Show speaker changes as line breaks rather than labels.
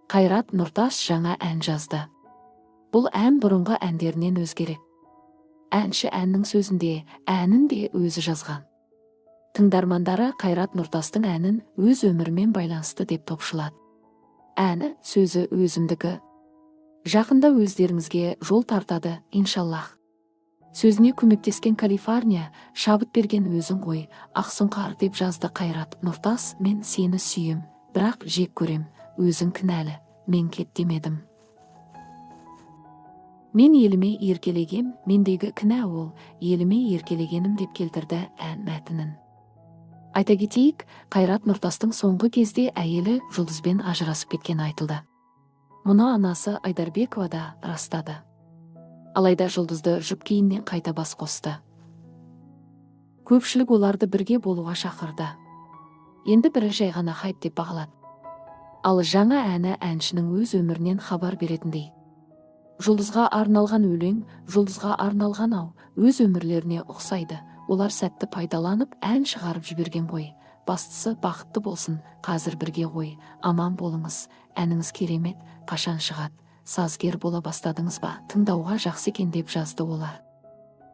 Қайрат Нұртас жаңа ән жазды. Бұл ән бұрынғы әндерінен өзгерек. Әнші әннің сөзінде, әнін де өзі жазған. Тыңдармандары Қайрат Нұртастың әнін өз өмірімен байланысты деп топшылады. Әні, сөзі өзімдікі. Жақында өздеріңізге жол тартады, иншаллах. Сөзіне көмектескен Калифорния, шабыт берген өзің ғой, ақсұңқар деп жазды Қайрат Нұртас. Мен сені сүйем, бірақ жек көрем, өзің кінәлі, мен кет демедім. Мен еліме еркелегем, мендегі кінә ол, еліме еркелегенім деп келтірді ән мәтінін. Айта кетейік, Қайрат Нұртастың соңғы кезде әйелі Жұлдызбен ажырасып кеткен айтылды. Мұны анасы Айдарбекова да растады. Алайда Жұлдызды жұп кейіннен қайта бас қосты. Көпшілік оларды бірге болуға шақырды. Енді бірі жай ғана хайп деп бағалады. Ал жаңа әні әншінің өз өмірінен хабар беретіндей. Жұлдызға арналған өлең, жұлдызға арналған ау, өз өмірлеріне ұқсайды. Олар сәтті пайдаланып ән шығарып жіберген ғой. Бастысы бақытты болсын, қазір бірге ғой, аман болыңыз, әніңіз керемет, қашан шығады, сазгер бола бастадыңыз ба, тыңдауға жақсы екен деп жазды олар.